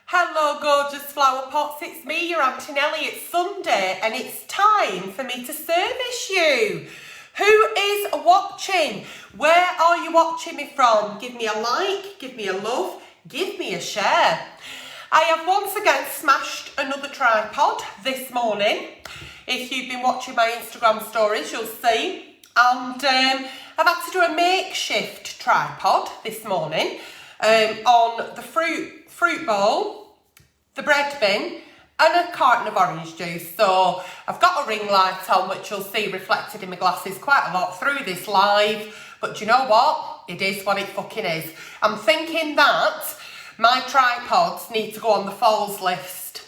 Hello gorgeous flower pots, it's me, your Aunty Nelly. It's Sunday and it's time for me to service you. Who is watching? Where are you watching me from? Give me a like, give me a love, give me a share. I have once again smashed another tripod this morning. If you've been watching my Instagram stories, you'll see. And I've had to do a makeshift tripod this morning on the fruit bowl, the bread bin, and a carton of orange juice. So I've got a ring light on, which you'll see reflected in my glasses quite a lot through this live. But do you know what? It is what it fucking is. I'm thinking that my tripods need to go on the falls list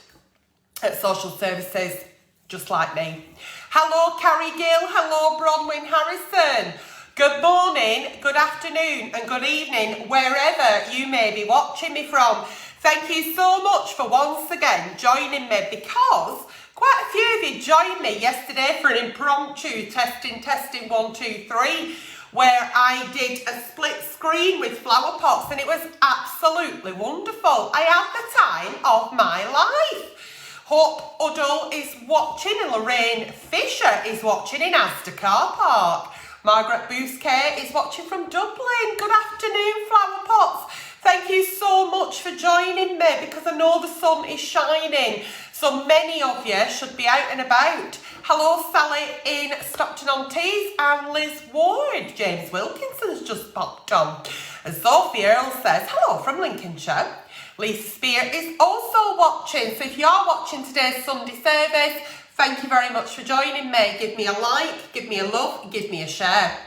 at social services, just like me. Hello, Carrie Gill. Hello, Bronwyn Harrison. Good morning, good afternoon, and good evening, wherever you may be watching me from. Thank you so much for once again joining me, because quite a few of you joined me yesterday for an impromptu testing 1, 2, 3, where I did a split screen with flower pots, and it was absolutely wonderful. I had the time of my life. Hope Uddle is watching, and Lorraine Fisher is watching in Asda Car Park. Margaret Bousquet is watching from Dublin. Good afternoon, flower pots. Thank you so much for joining me, because I know the sun is shining. So many of you should be out and about. Hello, Sally in Stockton-on-Tees and Liz Ward. James Wilkinson's just popped on. And Sophie Earl says, hello from Lincolnshire. Lisa Spear is also watching. So if you are watching today's Sunday service, thank you very much for joining me. Give me a like, give me a love, give me a share.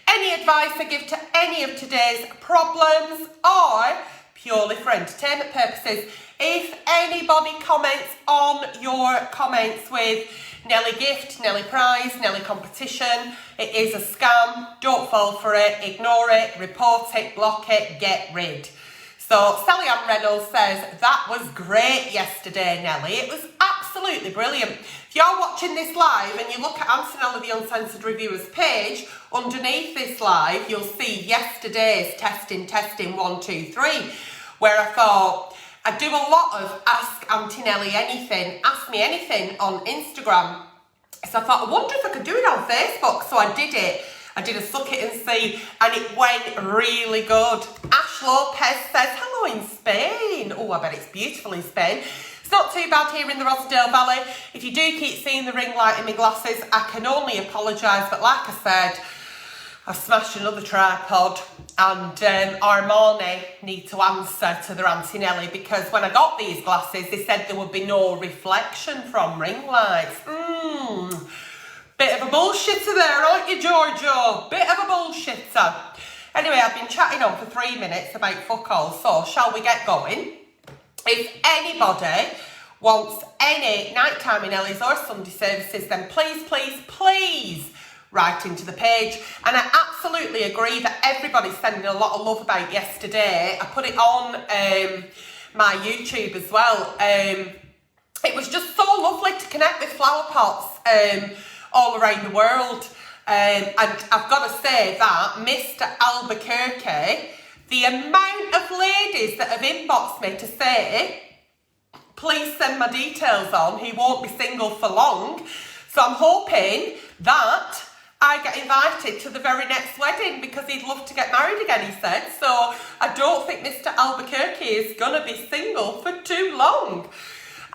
Any advice I give to any of today's problems are purely for entertainment purposes. If anybody comments on your comments with Nelly gift, Nelly prize, Nelly competition, it is a scam. Don't fall for it, ignore it, report it, block it, get rid. So Sally Ann Reynolds says, that was great yesterday, Nelly. It was absolutely brilliant. If you're watching this live and you look at Aunty Nelly the Uncensored Reviewers page, underneath this live, you'll see yesterday's testing 1, 2, 3, where I thought, I do a lot of Ask Aunty Nelly Anything, Ask Me Anything on Instagram. So I thought, I wonder if I could do it on Facebook. So I did it. I did a suck it and see, and it went really good. Ash Lopez says, hello in Spain. Oh, I bet it's beautiful in Spain. It's not too bad here in the Rossendale Valley. If you do keep seeing the ring light in my glasses, I can only apologise. But like I said, I've smashed another tripod, and Armani need to answer to their Aunty Nelly, because when I got these glasses, they said there would be no reflection from ring lights. Bit of a bullshitter there, aren't you, Giorgio? Bit of a bullshitter. Anyway, I've been chatting on for 3 minutes about fuck all, so shall we get going? If anybody wants any nighttime in Ellie's or Sunday services, then please write into the page. And I absolutely agree that everybody's sending a lot of love about yesterday. I put it on my YouTube as well. It was just so lovely to connect with flower pots all around the world. And I've got to say that Mr. Albuquerque, the amount of ladies that have inboxed me to say, please send my details on, he won't be single for long. So I'm hoping that I get invited to the very next wedding, because he'd love to get married again, he said. So I don't think Mr. Albuquerque is going to be single for too long.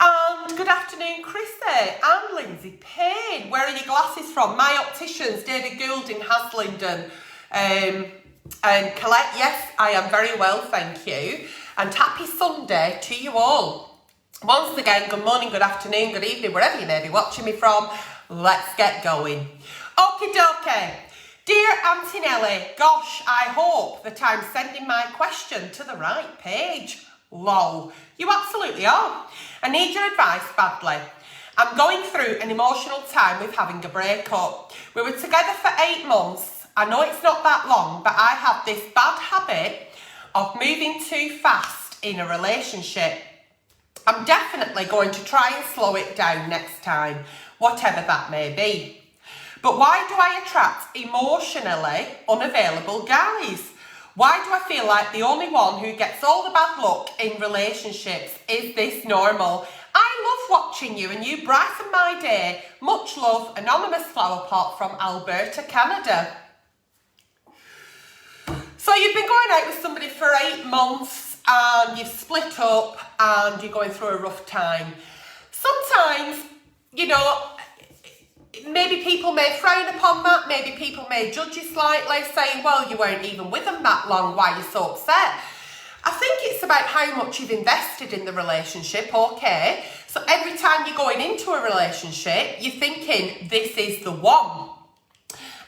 And good afternoon, Chrissy and Lindsay Payne. Where are your glasses from? My Opticians, David Gould in Haslingden. And Colette, yes, I am very well, thank you. And happy Sunday to you all. Once again, good morning, good afternoon, good evening, wherever you may be watching me from. Let's get going. Okie dokie. Dear Aunty Nelly, gosh, I hope that I'm sending my question to the right page. Lol, you absolutely are. I need your advice badly. I'm going through an emotional time with having a breakup. We were together for 8 months. I know it's not that long, but I have this bad habit of moving too fast in a relationship. I'm definitely going to try and slow it down next time, whatever that may be. But why do I attract emotionally unavailable guys? Why do I feel like the only one who gets all the bad luck in relationships? Is this normal? I love watching you and you brighten my day. Much love, Anonymous Flower Pot from Alberta, Canada. So you've been going out with somebody for 8 months and you've split up and you're going through a rough time. Sometimes, you know, maybe people may frown upon that, maybe people may judge you slightly, saying, well, you weren't even with them that long, why are you so upset? I think it's about how much you've invested in the relationship, okay? So every time you're going into a relationship, you're thinking, this is the one.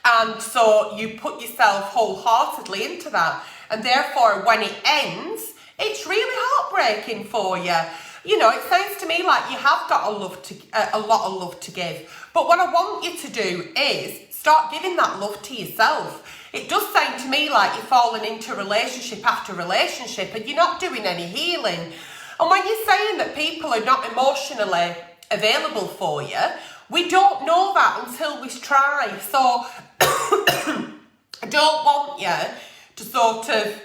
And so you put yourself wholeheartedly into that. And therefore, when it ends, it's really heartbreaking for you. You know, it sounds to me like you have got a lot of love to give. But what I want you to do is start giving that love to yourself. It does sound to me like you're falling into relationship after relationship and you're not doing any healing. And when you're saying that people are not emotionally available for you, we don't know that until we try. So I don't want you to sort of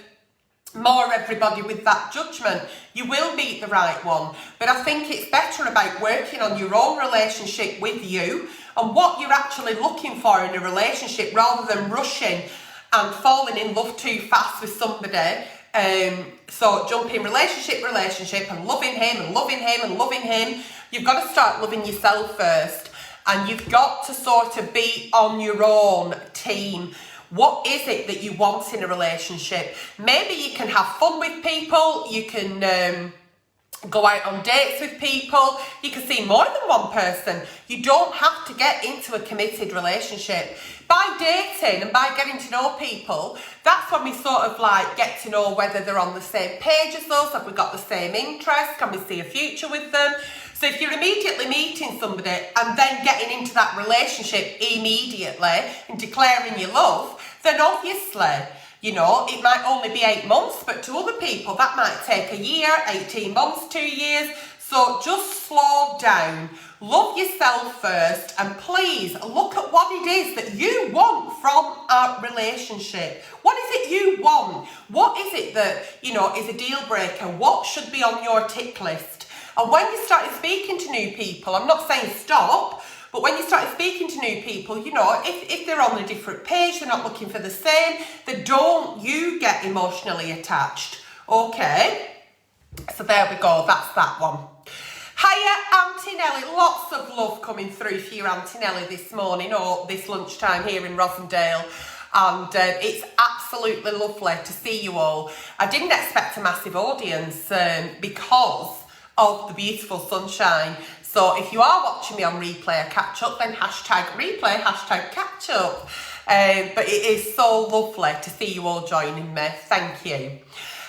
more everybody with that judgment. You will meet the right one, but I think it's better about working on your own relationship with you and what you're actually looking for in a relationship rather than rushing and falling in love too fast with somebody. So jumping relationship and loving him and loving him and loving him. You've got to start loving yourself first, and you've got to sort of be on your own team. What is it that you want in a relationship? Maybe you can have fun with people, you can go out on dates with people, you can see more than one person. You don't have to get into a committed relationship. By dating and by getting to know people, that's when we sort of like get to know whether they're on the same page as us, have we got the same interests, can we see a future with them? So if you're immediately meeting somebody and then getting into that relationship immediately and declaring your love, then obviously, you know, it might only be 8 months, but to other people that might take a year, 18 months, 2 years. So just slow down, love yourself first, and please look at what it is that you want from a relationship. What is it you want? What is it that, you know, is a deal breaker? What should be on your tick list? And when you started speaking to new people, I'm not saying stop, but when you started speaking to new people, you know, if they're on a different page, they're not looking for the same, then don't you get emotionally attached. Okay, so there we go, that's that one. Hiya, Aunty Nelly. Lots of love coming through for you, Aunty Nelly, this morning or this lunchtime here in Rosendale. And it's absolutely lovely to see you all. I didn't expect a massive audience because of the beautiful sunshine. So if you are watching me on replay or catch up, then hashtag replay, hashtag catch up. But it is so lovely to see you all joining me. Thank you.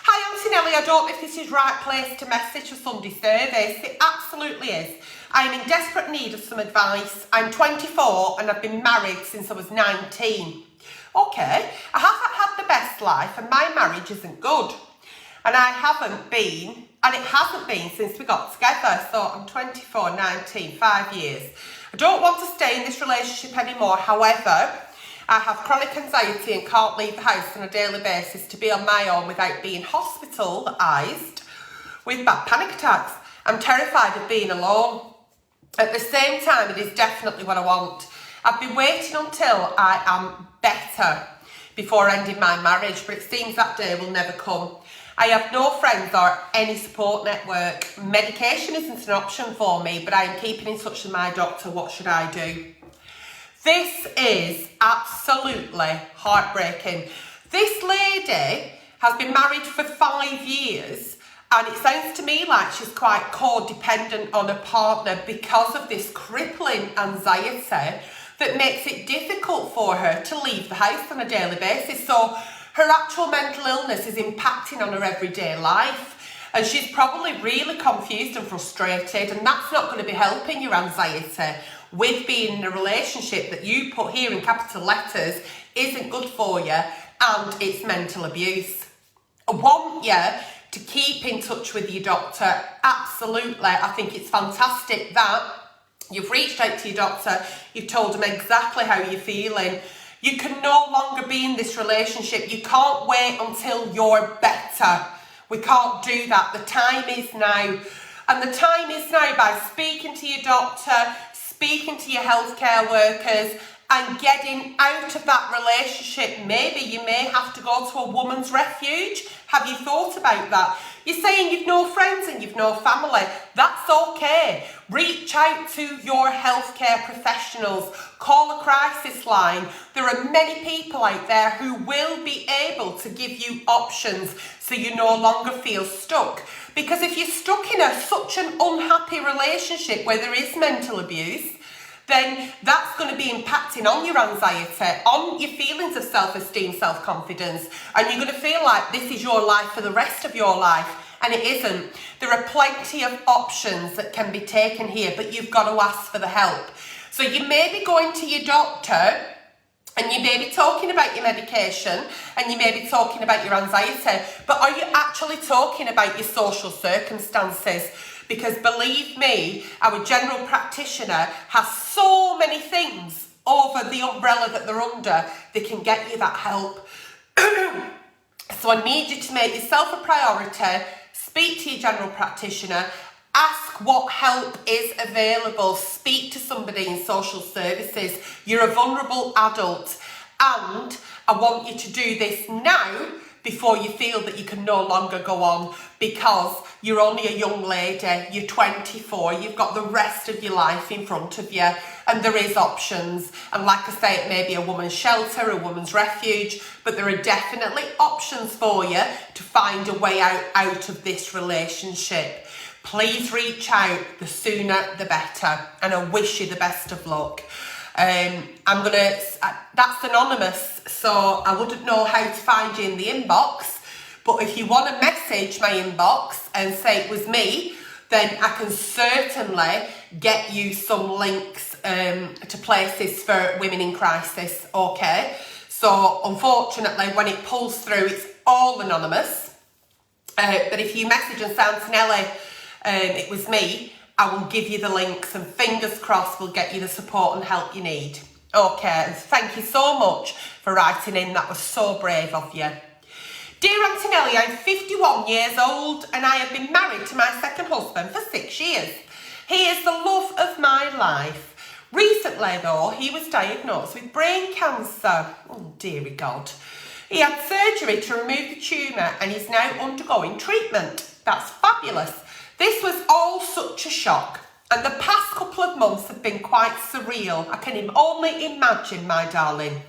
Hi, Aunty Nelly. I don't know if this is right place to message a Sunday service. It absolutely is. I am in desperate need of some advice. I'm 24 and I've been married since I was 19. Okay, I haven't had the best life and my marriage isn't good. And it hasn't been since we got together. So I'm 24, 19, 5 years. I don't want to stay in this relationship anymore. However, I have chronic anxiety and can't leave the house on a daily basis to be on my own without being hospitalised with bad panic attacks. I'm terrified of being alone. At the same time, it is definitely what I want. I've been waiting until I am better before ending my marriage, but it seems that day will never come. I have no friends or any support network. Medication isn't an option for me, but I am keeping in touch with my doctor. What should I do? This is absolutely heartbreaking. This lady has been married for 5 years, and it sounds to me like she's quite codependent on her partner because of this crippling anxiety that makes it difficult for her to leave the house on a daily basis. So her actual mental illness is impacting on her everyday life, and she's probably really confused and frustrated, and that's not going to be helping your anxiety with being in a relationship that you put here in capital letters isn't good for you, and it's mental abuse. I want you to keep in touch with your doctor. Absolutely. I think it's fantastic that you've reached out to your doctor, you've told him exactly how you're feeling. You can no longer be in this relationship. You can't wait until you're better. We can't do that. The time is now. And the time is now by speaking to your doctor, speaking to your healthcare workers, and getting out of that relationship. Maybe you may have to go to a woman's refuge. Have you thought about that? You're saying you've no friends and you've no family. That's okay. Reach out to your healthcare professionals. Call a crisis line. There are many people out there who will be able to give you options so you no longer feel stuck. Because if you're stuck in such an unhappy relationship where there is mental abuse, then that's going to be impacting on your anxiety, on your feelings of self-esteem, self-confidence, and you're going to feel like this is your life for the rest of your life, and it isn't. There are plenty of options that can be taken here, but you've got to ask for the help. So you may be going to your doctor, and you may be talking about your medication, and you may be talking about your anxiety, but are you actually talking about your social circumstances? Because believe me, our general practitioner has so many things over the umbrella that they're under, they can get you that help. So I need you to make yourself a priority, speak to your general practitioner, ask what help is available, speak to somebody in social services. You're a vulnerable adult, and I want you to do this now before you feel that you can no longer go on, because you're only a young lady, you're 24, you've got the rest of your life in front of you, and there is options. And like I say, it may be a woman's shelter, a woman's refuge, but there are definitely options for you to find a way out of this relationship. Please reach out, the sooner the better, and I wish you the best of luck. That's anonymous, so I wouldn't know how to find you in the inbox, but if you want to message my inbox and say it was me, then I can certainly get you some links to places for women in crisis, okay? So unfortunately, when it pulls through, it's all anonymous, but if you message and say, Aunty Nelly, it was me, I will give you the links, and fingers crossed we'll get you the support and help you need. Okay, and thank you so much for writing in. That was so brave of you. Dear Aunty Nelly, I'm 51 years old and I have been married to my second husband for 6 years. He is the love of my life. Recently though, he was diagnosed with brain cancer. Oh dearie God. He had surgery to remove the tumour and is now undergoing treatment. That's fabulous. This was all such a shock, and the past couple of months have been quite surreal. I can only imagine, my darling.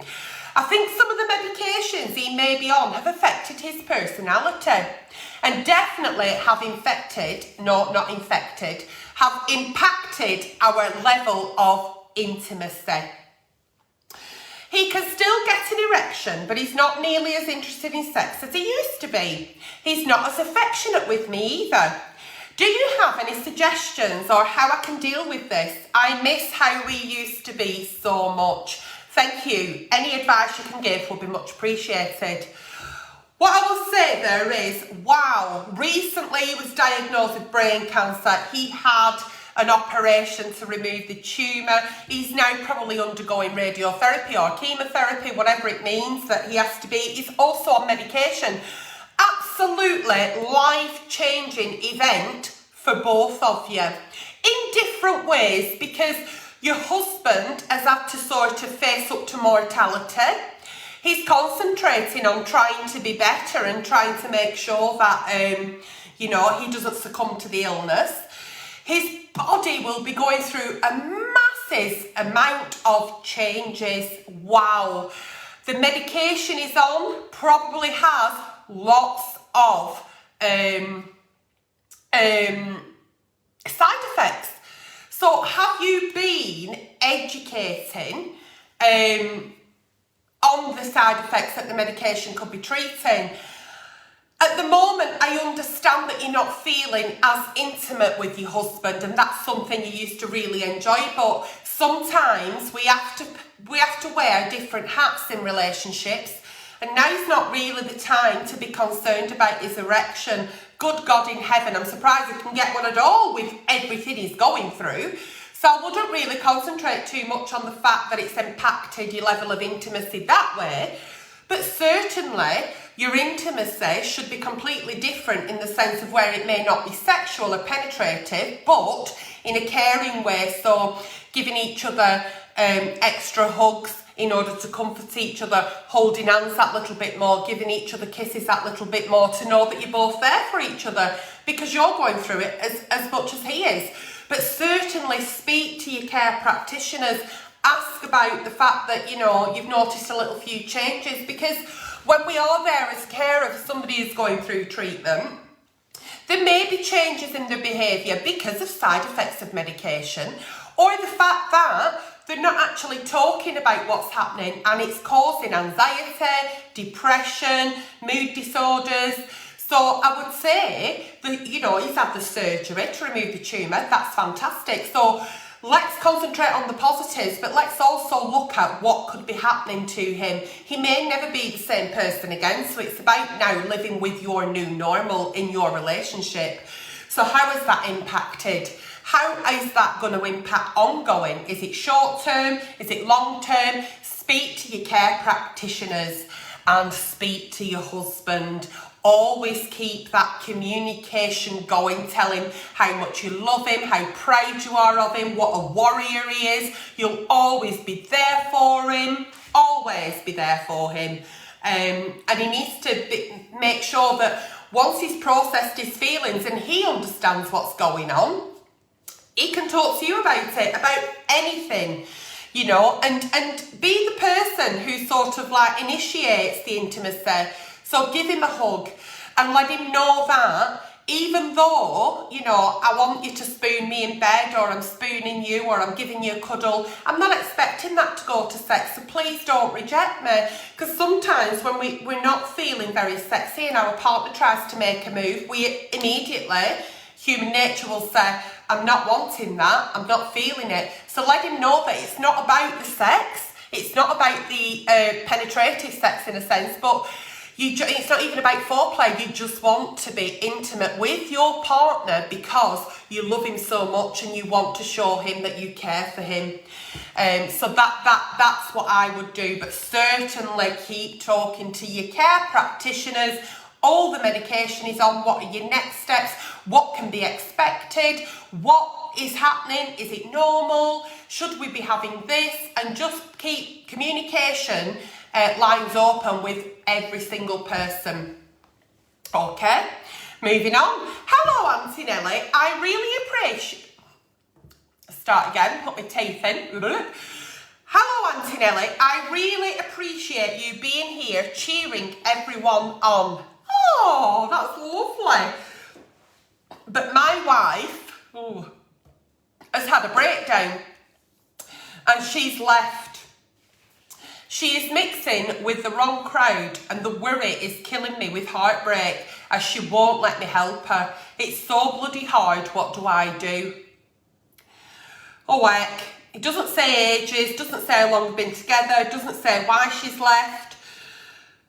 I think some of the medications he may be on have affected his personality, and definitely have have impacted our level of intimacy. He can still get an erection, but he's not nearly as interested in sex as he used to be. He's not as affectionate with me either. Do you have any suggestions or how I can deal with this? I miss how we used to be so much. Thank you. Any advice you can give will be much appreciated. What I will say there is, wow, recently he was diagnosed with brain cancer. He had an operation to remove the tumour. He's now probably undergoing radiotherapy or chemotherapy, whatever it means that he has to be. He's also on medication. Absolutely life-changing event for both of you in different ways, because your husband has had to sort of face up to mortality. He's concentrating on trying to be better and trying to make sure that he doesn't succumb to the illness. His body will be going through a massive amount of changes. Wow. The medication he's on probably has lots of side effects. So have you been educating on the side effects that the medication could be treating? At the moment, I understand that you're not feeling as intimate with your husband, and that's something you used to really enjoy, but sometimes we have to wear different hats in relationships, and now's not really the time to be concerned about his erection. Good God in heaven, I'm surprised he can get one at all with everything he's going through. So I wouldn't really concentrate too much on the fact that it's impacted your level of intimacy that way. But certainly, your intimacy should be completely different in the sense of where it may not be sexual or penetrative, but in a caring way. So giving each other extra hugs in order to comfort each other, holding hands that little bit more, giving each other kisses that little bit more, to know that you're both there for each other because you're going through it as much as he is. But certainly speak to your care practitioners. Ask about the fact that, you know, you've noticed a little few changes, because when we are there as carer for somebody who's going through treatment, there may be changes in their behaviour because of side effects of medication, or the fact that they're not actually talking about what's happening and it's causing anxiety, depression, mood disorders. So I would say that, you know, he's had the surgery to remove the tumour. That's fantastic. So let's concentrate on the positives, but let's also look at what could be happening to him. He may never be the same person again, so it's about now living with your new normal in your relationship. So how has that impacted? How is that going to impact ongoing? Is it short term? Is it long term? Speak to your care practitioners and speak to your husband. Always keep that communication going. Tell him how much you love him, how proud you are of him, what a warrior he is. You'll always be there for him. Always be there for him. And he needs to make sure that once he's processed his feelings and he understands what's going on, he can talk to you about it, about anything, you know, and be the person who sort of like initiates the intimacy. So give him a hug and let him know that even though, you know, I want you to spoon me in bed, or I'm spooning you, or I'm giving you a cuddle, I'm not expecting that to go to sex, so please don't reject me. Because sometimes when we're not feeling very sexy and our partner tries to make a move, we immediately, human nature will say, I'm not wanting that, I'm not feeling it. So let him know that it's not about the sex, it's not about the penetrative sex in a sense, but it's not even about foreplay. You just want to be intimate with your partner because you love him so much and you want to show him that you care for him. So that's what I would do. But certainly keep talking to your care practitioners. All the medication is on. What are your next steps? What can be expected? What is happening? Is it normal? Should we be having this? And just keep communication lines open with every single person. Okay, moving on. Hello, Aunty Nelly. I really appreciate... Start again, put my teeth in. Hello, Aunty Nelly. I really appreciate you being here cheering everyone on. Oh, that's lovely. But my wife has had a breakdown and she's left. She is mixing with the wrong crowd and the worry is killing me with heartbreak as she won't let me help her. It's so bloody hard. What do I do? Oh, heck. It doesn't say ages, doesn't say how long they've been together, doesn't say why she's left.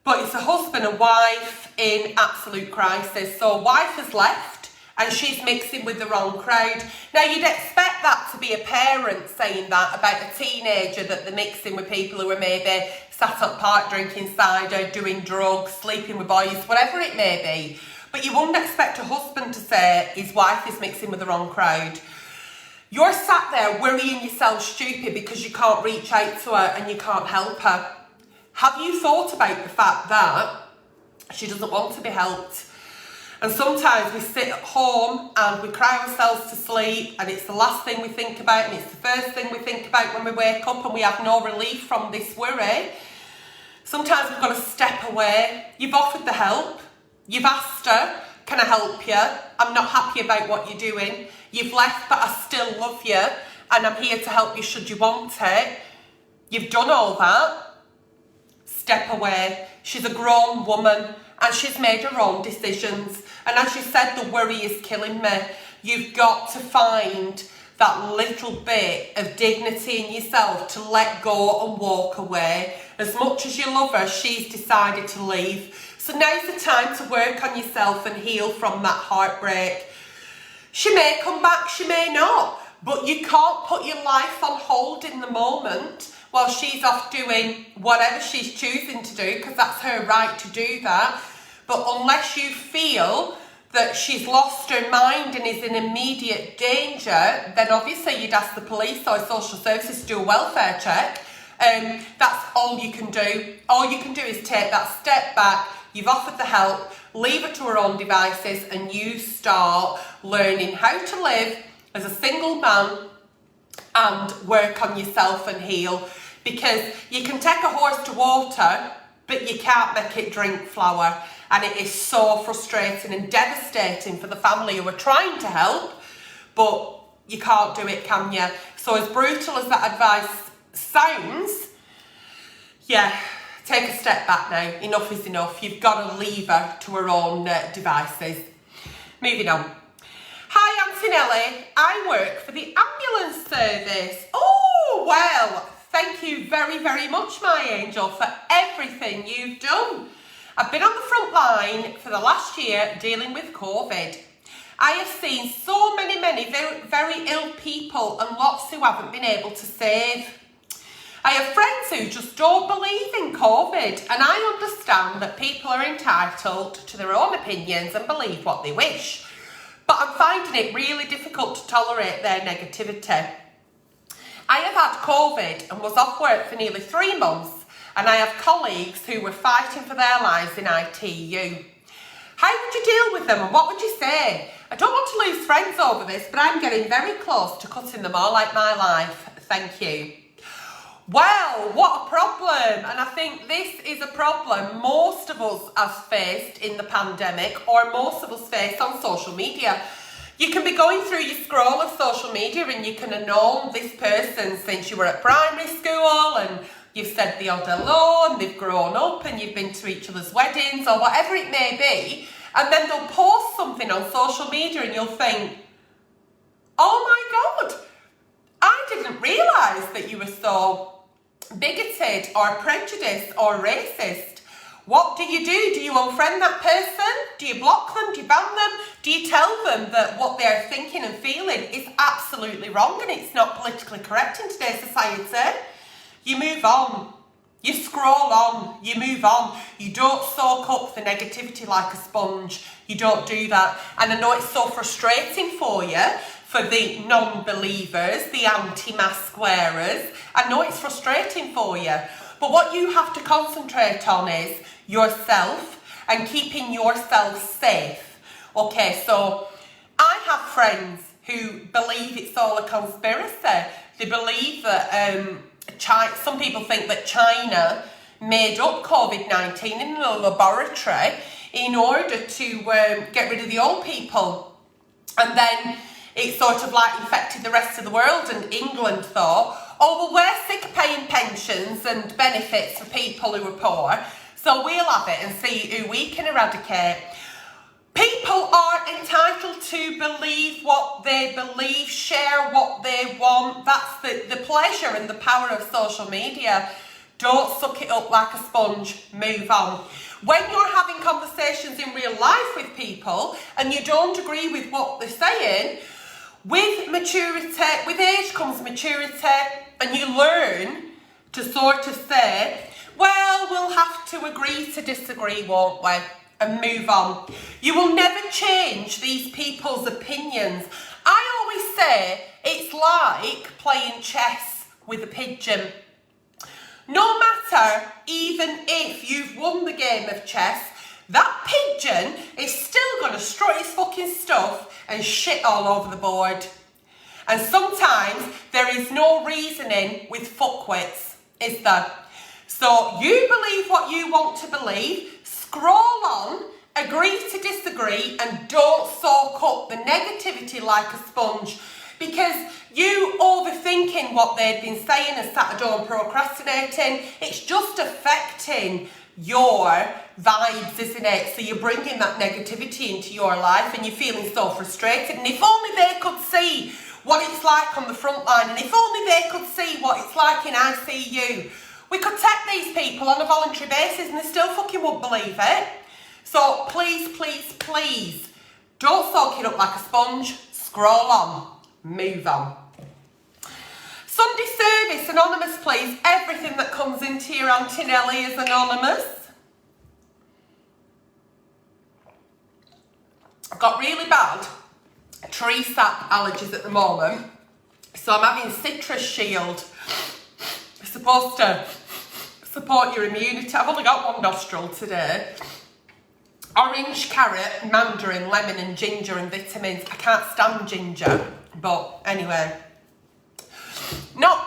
But it's a husband and wife in absolute crisis. So wife has left and she's mixing with the wrong crowd. Now, you'd expect that to be a parent saying that about a teenager, that they're mixing with people who are maybe sat at park drinking cider, doing drugs, sleeping with boys, whatever it may be. But you wouldn't expect a husband to say his wife is mixing with the wrong crowd. You're sat there worrying yourself stupid because you can't reach out to her and you can't help her. Have you thought about the fact that she doesn't want to be helped? And sometimes we sit at home and we cry ourselves to sleep and it's the last thing we think about and it's the first thing we think about when we wake up, and we have no relief from this worry. Sometimes we've got to step away. You've offered the help. You've asked her, can I help you? I'm not happy about what you're doing. You've left, but I still love you and I'm here to help you should you want it. You've done all that. Step away. She's a grown woman and she's made her own decisions. And as you said, the worry is killing me. You've got to find that little bit of dignity in yourself to let go and walk away. As much as you love her, she's decided to leave. So now's the time to work on yourself and heal from that heartbreak. She may come back, she may not. but you can't put your life on hold in the moment while she's off doing whatever she's choosing to do, because that's her right to do that. But unless you feel that she's lost her mind and is in immediate danger, then obviously you'd ask the police or social services to do a welfare check. That's all you can do. All you can do is take that step back. You've offered the help, leave her to her own devices, and you start learning how to live as a single man and work on yourself and heal. Because you can take a horse to water, but you can't make it drink flour. And it is so frustrating and devastating for the family who are trying to help, but you can't do it, can you? So as brutal as that advice sounds, yeah, take a step back now. Enough is enough. You've got to leave her to her own devices. Moving on. Hi, Aunty Nelly. I work for the ambulance service. Oh, well, thank you very, very much, my angel, for everything you've done. I've been on the front line for the last year dealing with COVID. I have seen so many very, very ill people and lots who haven't been able to save. I have friends who just don't believe in COVID, and I understand that people are entitled to their own opinions and believe what they wish. But I'm finding it really difficult to tolerate their negativity. I have had COVID and was off work for nearly 3 months, and I have colleagues who were fighting for their lives in ITU. How would you deal with them and what would you say? I don't want to lose friends over this, but I'm getting very close to cutting them all out my life. Thank you. Well, what a problem. And I think this is a problem most of us have faced in the pandemic, or most of us faced on social media. You can be going through your scroll of social media and you can have known this person since you were at primary school, and you've said the odd hello, and they've grown up and you've been to each other's weddings or whatever it may be, and then they'll post something on social media and you'll think, oh my God, I didn't realise that you were so bigoted or prejudiced or racist. What do? Do you unfriend that person? Do you block them? Do you ban them? Do you tell them that what they're thinking and feeling is absolutely wrong and it's not politically correct in today's society? You move on. You scroll on. You move on. You don't soak up the negativity like a sponge. You don't do that. And I know it's so frustrating for you, for the non-believers, the anti-mask wearers. I know it's frustrating for you. But what you have to concentrate on is yourself and keeping yourself safe. Okay, so I have friends who believe it's all a conspiracy. They believe that some people think that China made up COVID-19 in a laboratory in order to get rid of the old people. And then it sort of like infected the rest of the world, and England thought, oh, well, we're sick of paying pensions and benefits for people who are poor, so we'll have it and see who we can eradicate. People are entitled to believe what they believe, share what they want. That's the pleasure and the power of social media. Don't suck it up like a sponge. Move on. When you're having conversations in real life with people and you don't agree with what they're saying, with maturity, with age comes maturity, and you learn to sort of say, well, we'll have to agree to disagree, won't we? And move on. You will never change these people's opinions. I always say it's like playing chess with a pigeon. No matter, even if you've won the game of chess, that pigeon is still going to strut his fucking stuff and shit all over the board. And sometimes there is no reasoning with fuckwits, is there? So you believe what you want to believe, scroll on, agree to disagree, and don't soak up the negativity like a sponge, because you overthinking what they've been saying and sat at home procrastinating, it's just affecting your vibes, isn't it? So you're bringing that negativity into your life and you're feeling so frustrated. And if only they could see what it's like on the front line, and if only they could see what it's like in ICU, we could take these people on a voluntary basis and they still fucking won't believe it. So please, please, please, don't soak it up like a sponge. Scroll on. Move on. Sunday service, anonymous please. Everything that comes into your Aunty Nelly is anonymous. I've got really bad tree sap allergies at the moment, so I'm having Citrus Shield. It's supposed to support your immunity. I've only got one nostril today. Orange, carrot, mandarin, lemon and ginger and vitamins. I can't stand ginger, but anyway. Not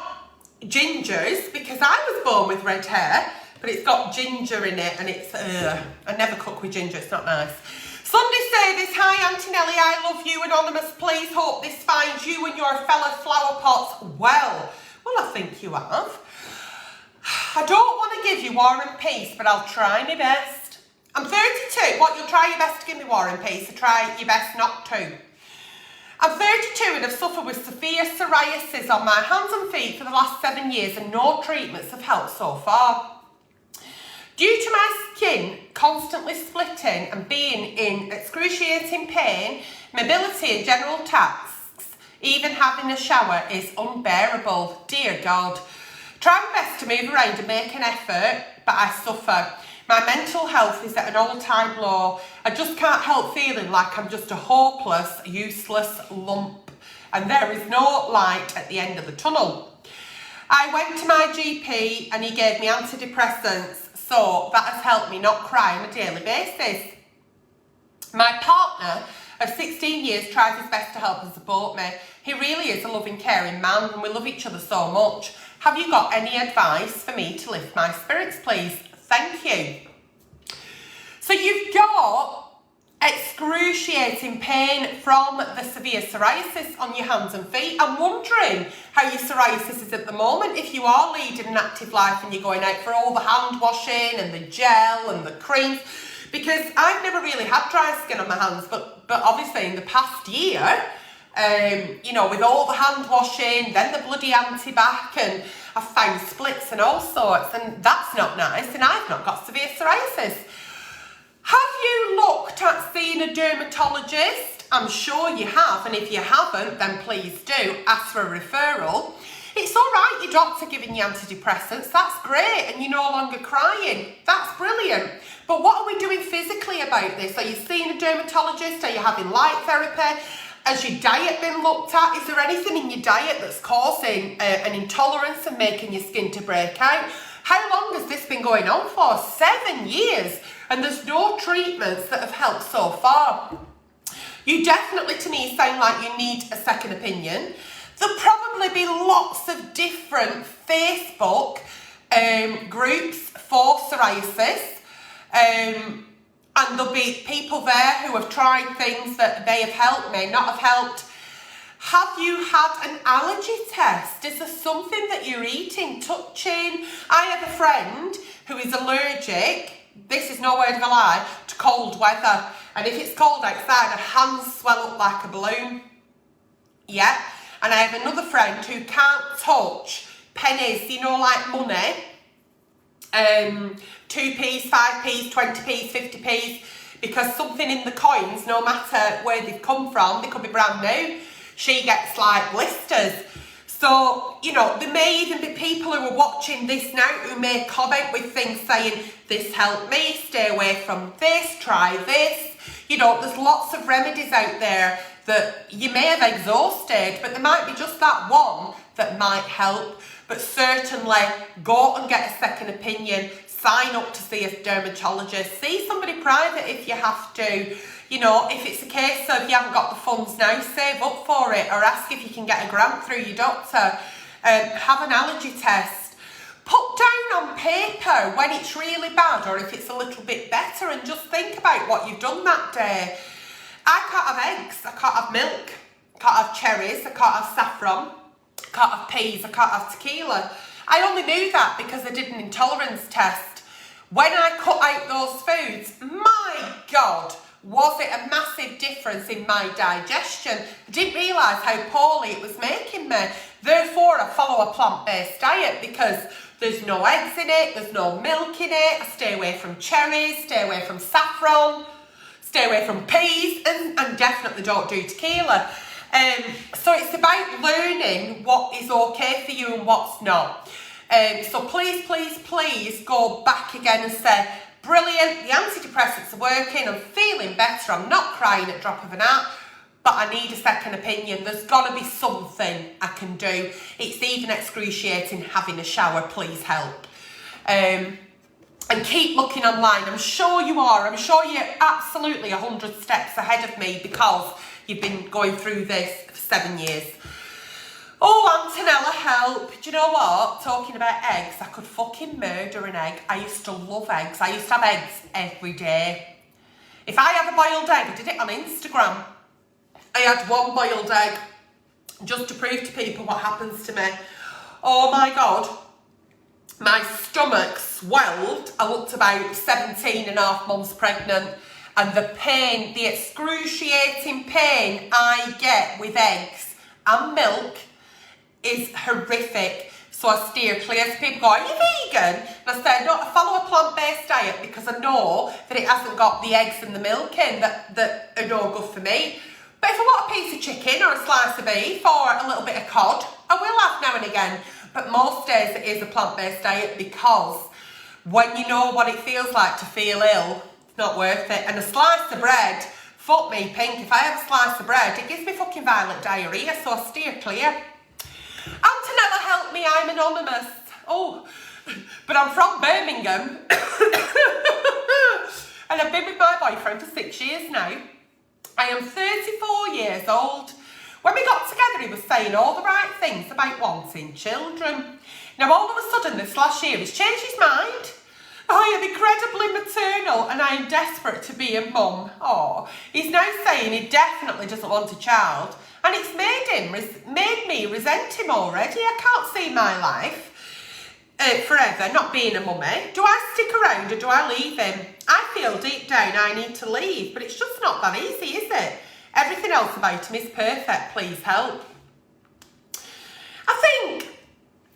gingers, because I was born with red hair, but it's got ginger in it and it's, I never cook with ginger, it's not nice. Sunday service, hi Aunty Nelly, I love you, anonymous, please hope this finds you and your fellow flower pots well. Well, I think you have. I don't want to give you War and Peace, but I'll try my best. I'm 32, what, you'll try your best to give me War and Peace, or try your best not to? I'm 32 and have suffered with severe psoriasis on my hands and feet for the last 7 years and no treatments have helped so far. Due to my skin constantly splitting and being in excruciating pain, mobility and general tasks, even having a shower is unbearable. Dear God. Try my best to move around and make an effort, but I suffer. My mental health is at an all-time low. I just can't help feeling like I'm just a hopeless, useless lump. And there is no light at the end of the tunnel. I went to my GP and he gave me antidepressants, so that has helped me not cry on a daily basis. My partner of 16 years tries his best to help and support me. He really is a loving, caring man and we love each other so much. Have you got any advice for me to lift my spirits, please? Thank you. So you've got excruciating pain from the severe psoriasis on your hands and feet. I'm wondering how your psoriasis is at the moment, if you are leading an active life and you're going out for all the hand washing and the gel and the creams, because I've never really had dry skin on my hands, but obviously in the past year, you know, with all the hand washing, then the bloody antibac, and I've found splits and all sorts, and that's not nice, and I've not got severe psoriasis. Have you looked at seeing a dermatologist? I'm sure you have, and if you haven't, then please do ask for a referral. It's all right, your doctor giving you antidepressants, that's great, and you're no longer crying, that's brilliant. But what are we doing physically about this? Are you seeing a dermatologist? Are you having light therapy? Has your diet been looked at? Is there anything in your diet that's causing an intolerance and making your skin to break out? How long has this been going on for? 7 years, and there's no treatments that have helped so far. You definitely, to me, sound like you need a second opinion. There'll probably be lots of different Facebook groups for psoriasis, and there'll be people there who have tried things that may have helped, may not have helped. Have you had an allergy test? Is there something that you're eating, touching? I have a friend who is allergic, this is no word of a lie, to cold weather. And if it's cold outside, her hands swell up like a balloon. Yeah. And I have another friend who can't touch pennies, you know, like money. 2p's, 5p's, 20p's, 50p's, because something in the coins, no matter where they've come from, they could be brand new, she gets like blisters. So, you know, there may even be people who are watching this now who may comment with things saying, this helped me, stay away from this, try this. You know, there's lots of remedies out there that you may have exhausted, but there might be just that one that might help. But certainly go and get a second opinion, sign up to see a dermatologist, see somebody private if you have to. You know, if it's a case of you haven't got the funds now, save up for it, or ask if you can get a grant through your doctor. Have an allergy test. Put down on paper when it's really bad or if it's a little bit better, and just think about what you've done that day. I can't have eggs, I can't have milk, I can't have cherries, I can't have saffron, I can't have peas, I can't have tequila. I only knew that because I did an intolerance test. When I cut out those foods, my God, was it a massive difference in my digestion. I didn't realise how poorly it was making me. Therefore, I follow a plant-based diet because there's no eggs in it, there's no milk in it. I stay away from cherries, stay away from saffron, stay away from peas, and definitely don't do tequila. So it's about learning what is okay for you and what's not. So please, please, please go back again and say, brilliant, the antidepressants are working, I'm feeling better, I'm not crying at drop of an hat, but I need a second opinion. There's got to be something I can do. It's even excruciating having a shower, please help. And keep looking online. I'm sure you are. I'm sure you're absolutely 100 steps ahead of me because you've been going through this for 7 years. Oh, Antonella, help. Do you know what? Talking about eggs, I could fucking murder an egg. I used to love eggs. I used to have eggs every day. If I had a boiled egg, I did it on Instagram. I had one boiled egg just to prove to people what happens to me. Oh my God. My stomach swelled. I looked about 17 and a half months pregnant, and the pain, the excruciating pain I get with eggs and milk is horrific. So I steer clear. So people go, are you vegan? And I say, no, I follow a plant-based diet because I know that it hasn't got the eggs and the milk in that are no good for me. But if I want a piece of chicken or a slice of beef or a little bit of cod, I will have now and again. But most days it is a plant-based diet because when you know what it feels like to feel ill, it's not worth it. And a slice of bread, fuck me pink, if I have a slice of bread, it gives me fucking violent diarrhoea, so I steer clear. Antonella, help me, I'm anonymous. Oh, but I'm from Birmingham. And I've been with my boyfriend for 6 years now. I am 34 years old. When we got together, he was saying all the right things about wanting children. Now, all of a sudden, this last year, he's changed his mind. I am incredibly maternal and I am desperate to be a mum. Oh, he's now saying he definitely doesn't want a child. And it's made me resent him already. I can't see my life forever not being a mummy. Do I stick around or do I leave him? I feel deep down I need to leave, but it's just not that easy, is it? Everything else about him is perfect, please help. I think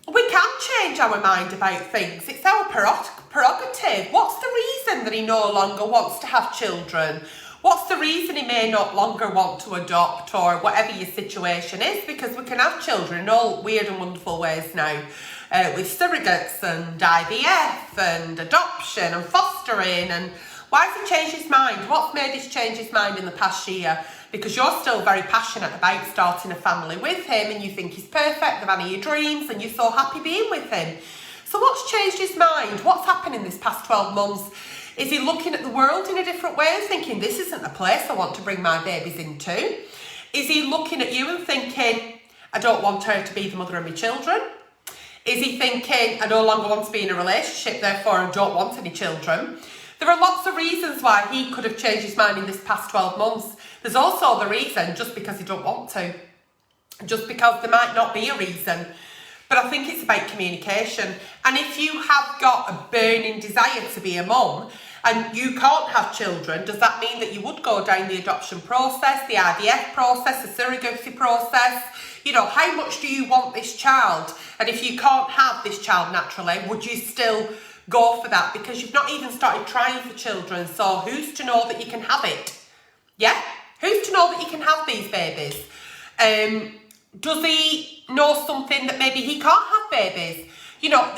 we can change our mind about things. It's our prerogative. What's the reason that he no longer wants to have children? What's the reason he may not longer want to adopt or whatever your situation is? Because we can have children in all weird and wonderful ways now. With surrogates and IVF and adoption and fostering. And why has he changed his mind? What's made his change his mind in the past year? Because you're still very passionate about starting a family with him and you think he's perfect, the man of your dreams, and you're so happy being with him. So what's changed his mind? What's happened in this past 12 months? Is he looking at the world in a different way and thinking, this isn't a place I want to bring my babies into? Is he looking at you and thinking, I don't want her to be the mother of my children? Is he thinking, I no longer want to be in a relationship, therefore I don't want any children? There are lots of reasons why he could have changed his mind in this past 12 months. There's also the reason just because he don't want to. Just because there might not be a reason. But I think it's about communication. And if you have got a burning desire to be a mum and you can't have children, does that mean that you would go down the adoption process, the IVF process, the surrogacy process? You know, how much do you want this child? And if you can't have this child naturally, would you still go for that? Because you've not even started trying for children. So who's to know that you can have it? Yeah? Who's to know that you can have these babies? Does he know something that maybe he can't have babies? You know,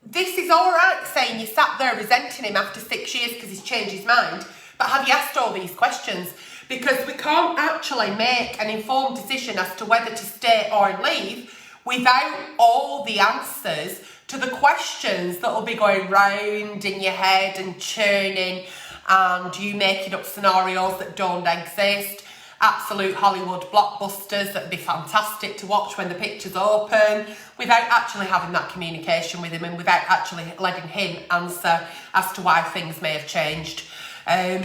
this is all right saying you sat there resenting him after 6 years because he's changed his mind, but have you asked all these questions? Because we can't actually make an informed decision as to whether to stay or leave without all the answers to the questions that will be going round in your head and churning, and you making up scenarios that don't exist. Absolute Hollywood blockbusters that would be fantastic to watch when the picture's open, without actually having that communication with him and without actually letting him answer as to why things may have changed. I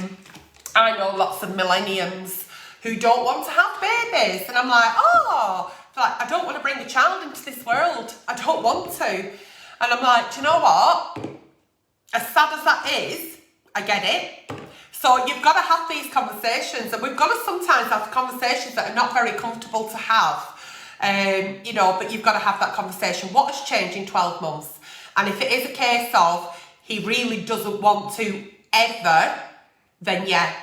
know lots of millenniums who don't want to have babies, and I'm like, I don't want to bring a child into this world. I don't want to. And I'm like, do you know what? As sad as that is, I get it. So you've got to have these conversations, and we've got to sometimes have conversations that are not very comfortable to have, you know, but you've got to have that conversation. What has changed in 12 months? And if it is a case of he really doesn't want to ever, then yeah,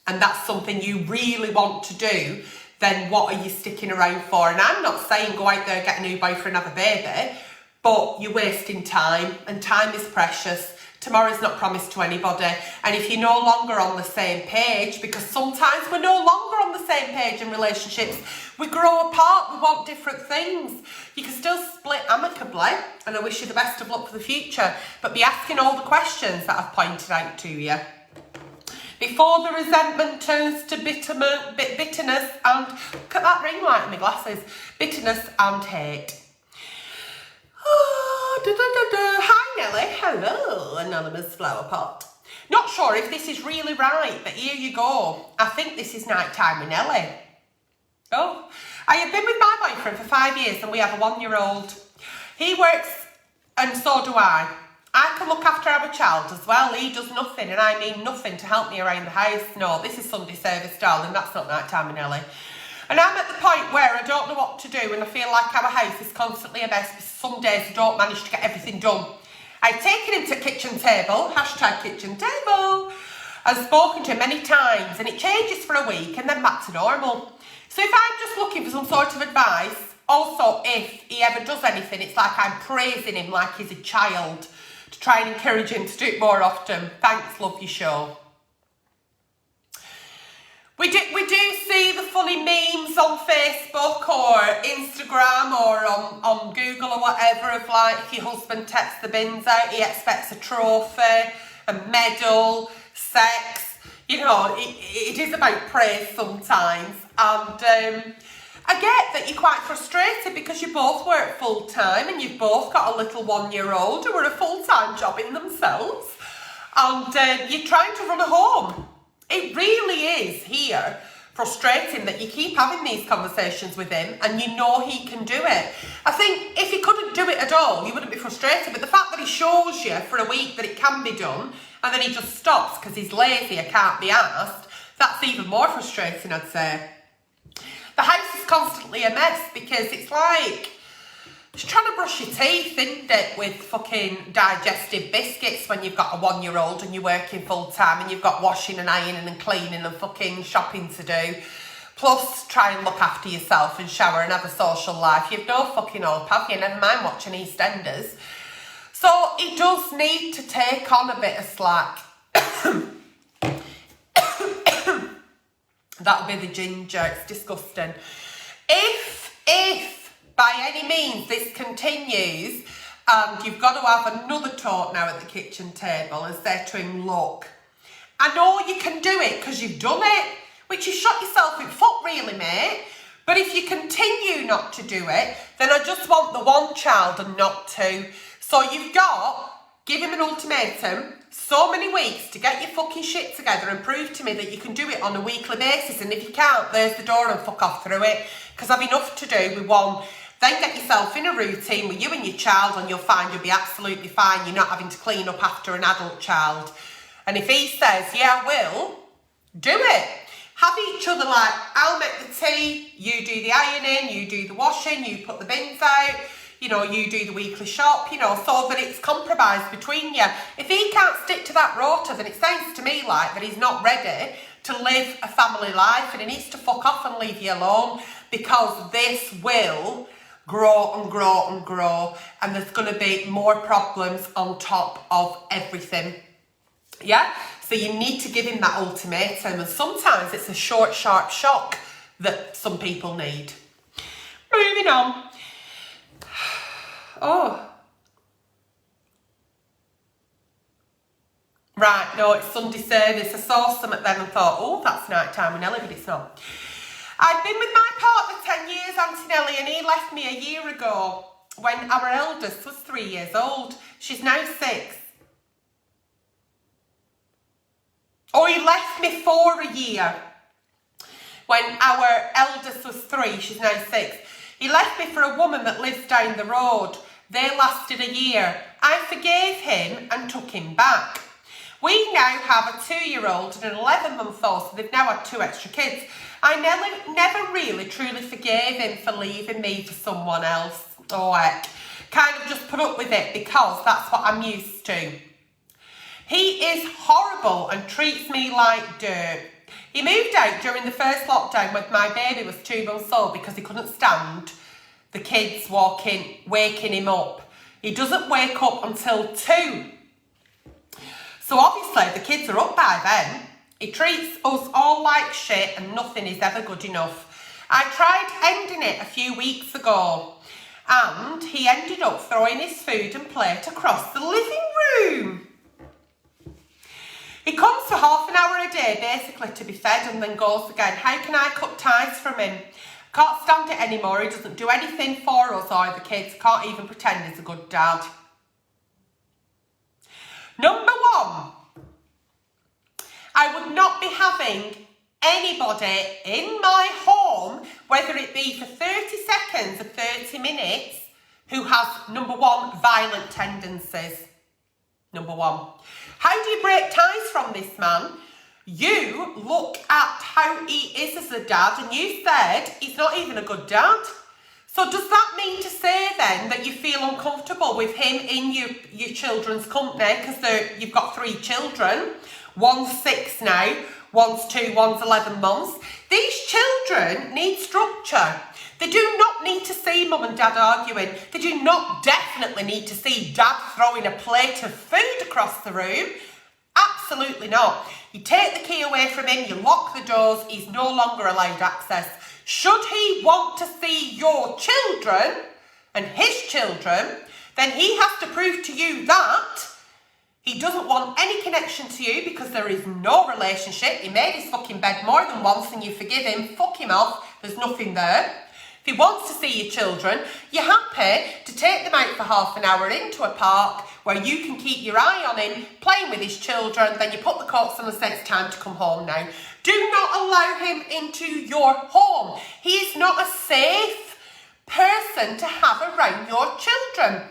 and that's something you really want to do, then what are you sticking around for? And I'm not saying go out there, get a new boyfriend, have a baby, but you're wasting time, and time is precious. Tomorrow's not promised to anybody. And if you're no longer on the same page, because sometimes we're no longer on the same page in relationships, we grow apart, we want different things. You can still split amicably, and I wish you the best of luck for the future, but be asking all the questions that I've pointed out to you. Before the resentment turns to bitterness and, look at that ring light in my glasses, bitterness and hate. Oh, Hi Nelly, hello anonymous flower pot. Not sure if this is really right, but here you go. I think this is night time with Nelly. Oh, I have been with my boyfriend for 5 years and we have a 1-year-old. He works and so do I. I can look after our child as well. He does nothing, and I mean nothing, to help me around the house. No, this is Sunday service, darling. That's not night time with Nelly. And I'm at the point where I don't know what to do, and I feel like our house is constantly a mess because some days I don't manage to get everything done. I've taken him to the kitchen table, #kitchen table. I've spoken to him many times, and it changes for a week and then back to normal. So if I'm just looking for some sort of advice, also if he ever does anything, it's like I'm praising him like he's a child, to try and encourage him to do it more often. Thanks, love your show. We do see the funny memes on Facebook or Instagram or on Google or whatever of like, if your husband takes the bins out, he expects a trophy, a medal, sex. You know, it is about praise sometimes. And I get that you're quite frustrated because you both work full-time and you've both got a little 1-year-old who are a full-time job in themselves. And you're trying to run a home. It really is here frustrating that you keep having these conversations with him and you know he can do it. I think if he couldn't do it at all, you wouldn't be frustrated. But the fact that he shows you for a week that it can be done and then he just stops because he's lazy or can't be asked, that's even more frustrating, I'd say. The house is constantly a mess because it's like just trying to brush your teeth, isn't it, with fucking digestive biscuits when you've got a 1-year-old and you're working full time and you've got washing and ironing and cleaning and fucking shopping to do. Plus, try and look after yourself and shower and have a social life. You've no fucking hope, have you? Never mind watching EastEnders. So it does need to take on a bit of slack. That'll be the ginger. It's disgusting. If by any means this continues and you've got to have another talk now at the kitchen table and say to him, look, I know you can do it because you've done it, which you shot yourself in foot really, mate. But if you continue not to do it, then I just want the one child and not two. So you've got, give him an ultimatum, so many weeks to get your fucking shit together and prove to me that you can do it on a weekly basis. And if you can't, there's the door and fuck off through it. Because I've enough to do with one. Then get yourself in a routine with you and your child and you'll find you'll be absolutely fine. You're not having to clean up after an adult child. And if he says, yeah, I will, do it. Have each other like, I'll make the tea, you do the ironing, you do the washing, you put the bins out, you know, you do the weekly shop, you know, so that it's compromised between you. If he can't stick to that rota, then it sounds to me like that he's not ready to live a family life and he needs to fuck off and leave you alone, because this will grow and grow and grow and there's going to be more problems on top of everything. Yeah? So you need to give him that ultimatum, and sometimes it's a short, sharp shock that some people need. Moving on. Oh. Right, no, it's Sunday service. I saw some at them and thought, oh, that's night time with Nelly, but it's not. I've been with my partner 10 years, Aunty Nelly, and he left me a year ago when our eldest was 3 years old. She's now 6. Oh, he left me for a year when our eldest was 3. She's now 6. He left me for a woman that lives down the road. They lasted a year. I forgave him and took him back. We now have a 2-year-old and an 11-month-old, so they've now had 2 extra kids. I never really truly forgave him for leaving me for someone else. Oh, heck. Kind of just put up with it because that's what I'm used to. He is horrible and treats me like dirt. He moved out during the first lockdown when my baby was 2 months old because he couldn't stand the kids waking him up. He doesn't wake up until 2. So obviously the kids are up by then. He treats us all like shit and nothing is ever good enough. I tried ending it a few weeks ago and he ended up throwing his food and plate across the living room. He comes for half an hour a day basically to be fed and then goes again. How can I cut ties from him? Can't stand it anymore. He doesn't do anything for us or the kids. Can't even pretend he's a good dad. Number 1, I would not be having anybody in my home, whether it be for 30 seconds or 30 minutes, who has, number 1, violent tendencies. Number 1. How do you break ties from this man? You look at how he is as a dad and you said he's not even a good dad. So does that mean to say then that you feel uncomfortable with him in your children's company because you've got 3 children? One's 6 now, one's 2, one's 11 months. These children need structure. They do not need to see mum and dad arguing. They do not definitely need to see dad throwing a plate of food across the room. Absolutely not. You take the key away from him, you lock the doors, he's no longer allowed access. Should he want to see your children and his children, then he has to prove to you that he doesn't want any connection to you because there is no relationship. He made his fucking bed more than once and you forgive him. Fuck him off. There's nothing there. If he wants to see your children, you're happy to take them out for half an hour into a park where you can keep your eye on him, playing with his children, then you put the coats on and say it's time to come home now. Do not allow him into your home. He is not a safe person to have around your children.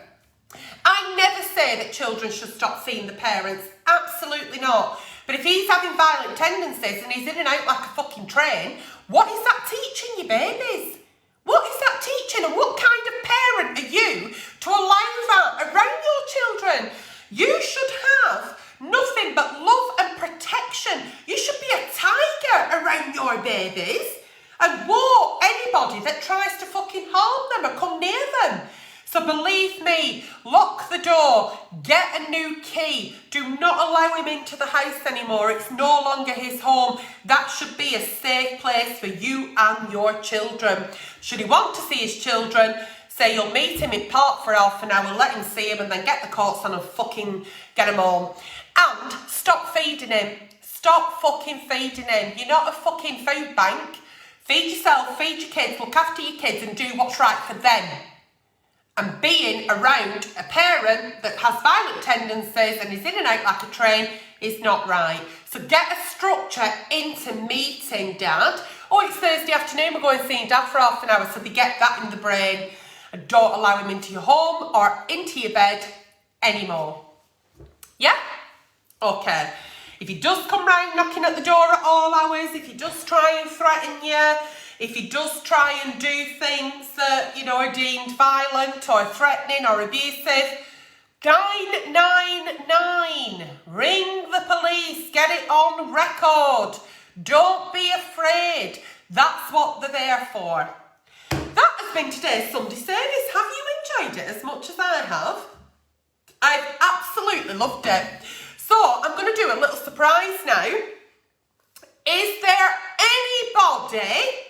I never say that children should stop seeing the parents. Absolutely not. But if he's having violent tendencies and he's in and out like a fucking train, what is that teaching your babies? What is that teaching? And what kind of parent are you to allow that around your children? You should have nothing but love and protection. You should be a tiger around your babies and war anybody that tries to fucking harm them or come near them. So believe me, lock the door, get a new key. Do not allow him into the house anymore. It's no longer his home. That should be a safe place for you and your children. Should he want to see his children, say you'll meet him in park for half an hour, let him see him and then get the coats on and fucking get him home. And stop feeding him. Stop fucking feeding him. You're not a fucking food bank. Feed yourself, feed your kids, look after your kids and do what's right for them. And being around a parent that has violent tendencies and is in and out like a train is not right. So get a structure into meeting dad. Oh, it's Thursday afternoon, we're going seeing dad for half an hour, so they get that in the brain. And don't allow him into your home or into your bed anymore. Yeah? Okay. If he does come round knocking at the door at all hours, if he does try and threaten you, if he does try and do things that, you know, are deemed violent or threatening or abusive, 999. Ring the police. Get it on record. Don't be afraid. That's what they're there for. That has been today's Sunday service. Have you enjoyed it as much as I have? I've absolutely loved it. So I'm going to do a little surprise now. Is there anybody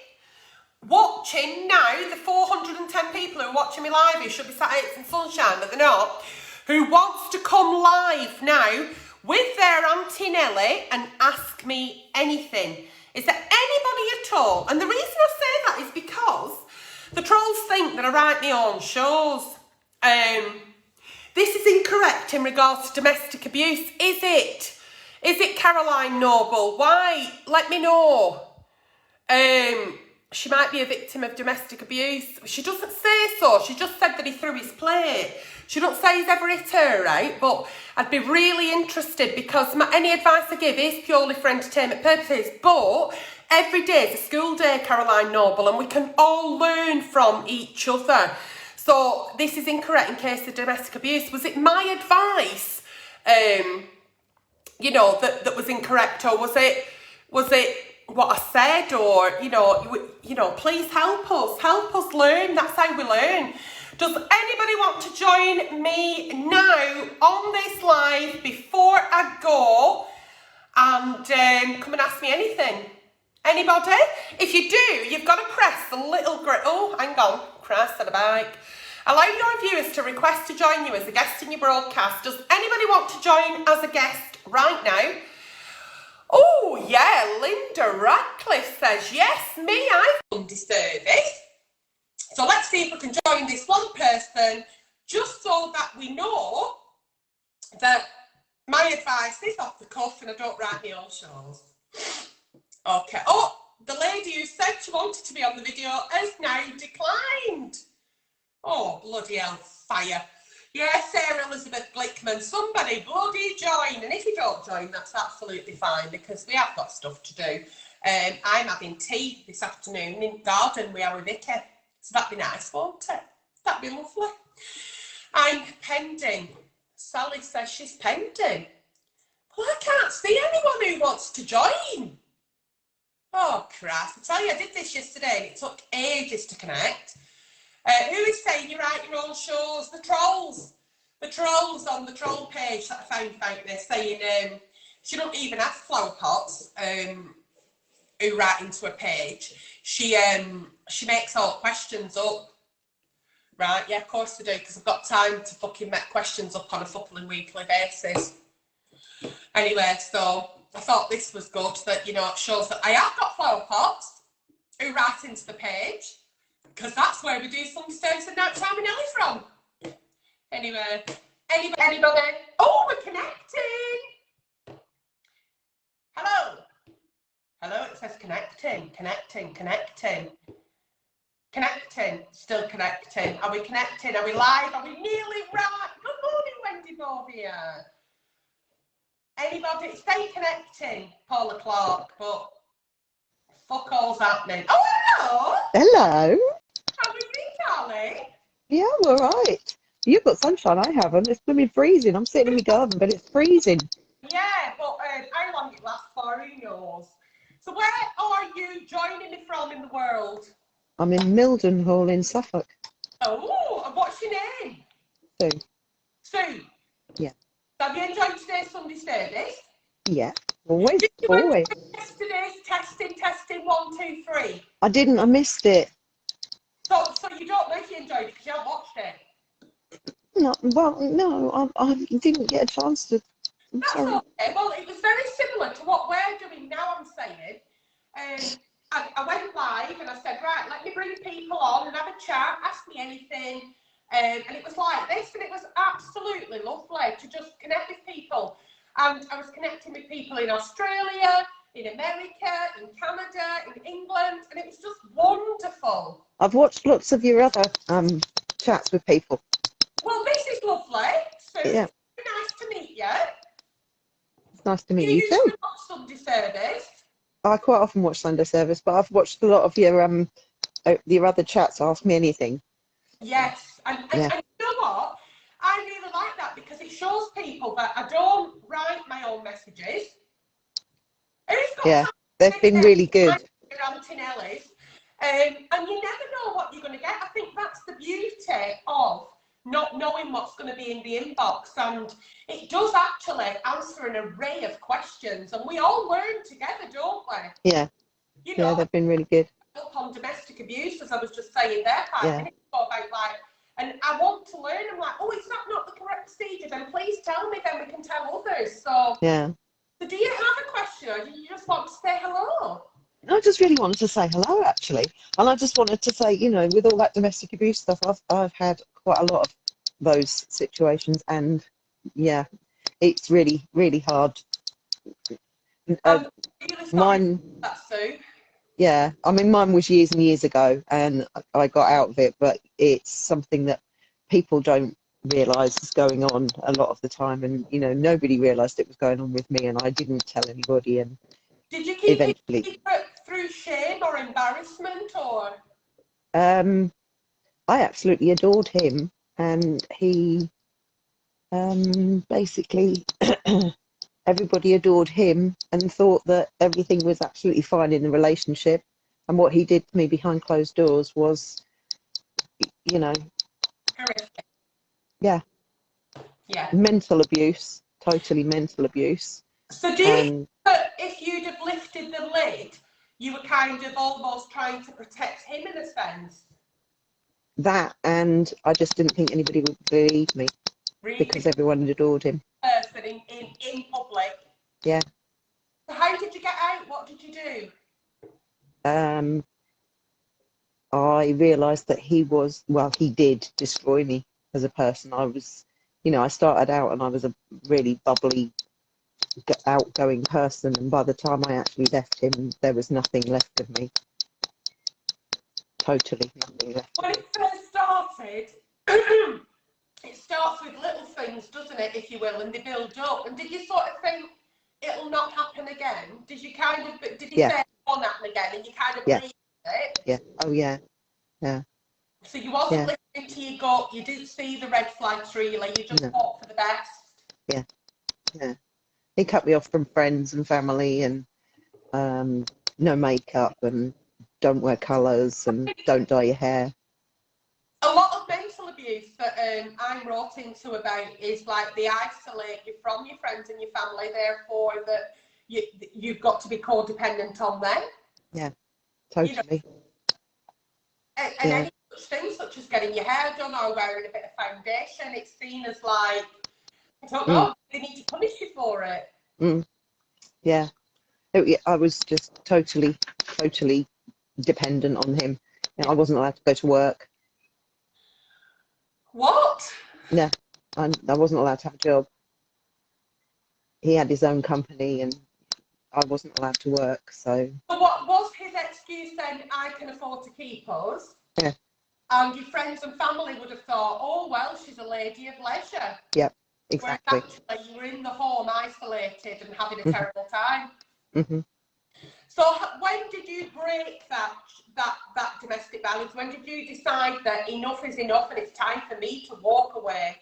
watching now, the 410 people who are watching me live, who should be sat out in sunshine, but they're not, who wants to come live now with their Aunty Nelly and ask me anything? Is there anybody at all? And the reason I say that is because the trolls think that I write my own shows. This is incorrect in regards to domestic abuse. Is it? Is it Caroline Noble? Why? Let me know. She might be a victim of domestic abuse. She doesn't say so. She just said that he threw his plate. She don't say he's ever hit her, right? But I'd be really interested because any advice I give is purely for entertainment purposes. But every day is a school day, Caroline Noble, and we can all learn from each other. So this is incorrect in case of domestic abuse. Was it my advice, you know, that was incorrect, or was it Was it what I said, or please help us learn. That's how we learn. Does anybody want to join me now on this live before I go and come and ask me anything? Anybody? If you do, you've got to press the little oh, hang on, Christ on a bike. Allow your viewers to request to join you as a guest in your broadcast. Does anybody want to join as a guest right now? Oh, yeah, Linda Radcliffe says, yes, me, I've Sunday service. So let's see if we can join this one person, just so that we know that my advice is off the cuff and I don't write my own shows. Okay. Oh, the lady who said she wanted to be on the video has now declined. Oh, bloody hell, fire. Yeah, Sarah Elizabeth Glickman, somebody bloody join. And if you don't join, that's absolutely fine, because we have got stuff to do. I'm having tea this afternoon in the garden with our Vicky. So that'd be nice, won't it? That'd be lovely. I'm pending. Sally says she's pending. Well, I can't see anyone who wants to join. Oh, Christ. I tell you, I did this yesterday and it took ages to connect. Who is saying you write your own shows? The trolls. The trolls on the troll page that I found out there saying she don't even have flower pots who write into a page. She makes all questions up. Right, yeah, of course I do, because I've got time to fucking make questions up on a fucking weekly basis. Anyway, so I thought this was good, that, it shows that I have got flower pots who write into the page. Because that's where we do some stones and notes I'm Nelly from. Anyway, anybody? Oh, we're connecting. Hello. Hello, it says connecting. Connecting, still connecting. Are we connecting? Are we live? Are we nearly right? Good morning, Wendy Bovia. Anybody? Stay connecting, Paula Clark, but fuck all's happening. Oh, hello. Hello. How are you, darling? Yeah, I'm all right. You've got sunshine, I haven't. It's blooming freezing. I'm sitting in my garden, but it's freezing. Yeah, but how long it lasts for, who knows? So where are you joining me from in the world? I'm in Mildenhall in Suffolk. Oh, and what's your name? Sue. Sue? Yeah. Have you enjoyed today's Sunday service? Yeah, always, Did you always. Yesterday's testing 1, 2, 3? I didn't, I missed it. So you don't know if you enjoyed it because you haven't watched it? No, well, no, I didn't get a chance to. I'm That's sorry. okay. Well, it was very similar to what we're doing now, I'm saying. I went live and I said, right, let me bring people on and have a chat, ask me anything. And it was like this, and it was absolutely lovely to just connect with people. And I was connecting with people in Australia, in America, in Canada, in England, and it was just wonderful. I've watched lots of your other chats with people. Well, this is lovely. So Yeah. it's nice to meet you. It's nice to meet You you too. usually watch Sunday service. I quite often watch Sunday service, but I've watched a lot of your other chats. Ask me anything. Yes, and you know what? I really like that because it shows people that I don't write my own messages. Yeah, they've been really good. Aunty Nelly's, and you never know what you're going to get. I think that's the beauty of not knowing what's going to be in the inbox, and it does actually answer an array of questions, and we all learn together, don't we? Yeah. Yeah, they've been really good. Up on domestic abuse, as I was just saying there 5 minutes ago, about like, and I want to learn. I'm like, oh, is that not the correct procedure? Then please tell me, then we can tell others. So yeah. So do you have a question, or do you just want to say hello? I just really wanted to say hello, actually, and I just wanted to say, with all that domestic abuse stuff, I've had quite a lot of those situations, and yeah, it's really, really hard. Mine. That's Sue. Yeah, I mean, mine was years and years ago, and I got out of it, but it's something that people don't realise is going on a lot of the time, and nobody realised it was going on with me, and I didn't tell anybody, and did you keep eventually it through shame or embarrassment, or? I absolutely adored him, and he basically everybody adored him and thought that everything was absolutely fine in the relationship. And what he did to me behind closed doors was, you know, Horrific. yeah, Yeah. mental abuse, totally mental abuse. So do you think that if you'd have lifted the lid, you were kind of almost trying to protect him in a sense? That, and I just didn't think anybody would believe me Really? because everyone adored him. Person in public. Yeah. So how did you get out? What did you do? I realised that he did destroy me as a person. I was, I started out and I was a really bubbly, outgoing person, and by the time I actually left him, there was nothing left of me. Totally nothing left. When it first started, it starts with little things, doesn't it, if you will, and they build up. And did you sort of think it'll not happen again? Did you say it won't happen again, and you kind of believed it? Yeah. Oh yeah. Yeah. So you wasn't listening to your gut. You didn't see the red flags really. You just hoped for the best. Yeah. Yeah. He cut me off from friends and family, and no makeup, and don't wear colours, and don't dye your hair. A lot of mental abuse that I'm wrote into about is like they isolate you from your friends and your family, therefore that you've got to be codependent on them. Yeah, totally. And any such things such as getting your hair done or wearing a bit of foundation, it's seen as like, I don't know, they need to punish you for it. Yeah. I was just totally dependent on him. I wasn't allowed to go to work. What? No, I wasn't allowed to have a job. He had his own company and I wasn't allowed to work, so... But what was his excuse then? I can afford to keep us. Yeah. And your friends and family would have thought, oh, well, she's a lady of leisure. Yep, exactly. Whereas actually you were in the home isolated and having a terrible time. Mm-hmm. So when did you break that domestic violence? When did you decide that enough is enough and it's time for me to walk away?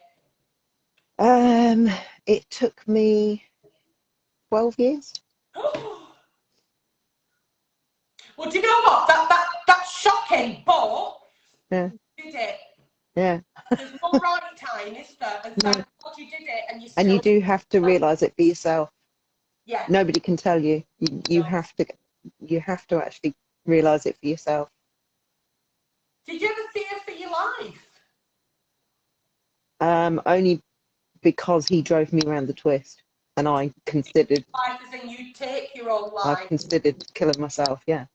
It took me 12 years. Well, do you know what? That's shocking, but Yeah. you did it. Yeah. There's no right time, is there? And thank God you did it, and you do have to realise it for yourself. Yeah. Nobody can tell you. You have to actually realise it for yourself. Did you ever fear for your life? Only because he drove me around the twist, and I considered. Life as in you take your own life. I considered killing myself. Yeah.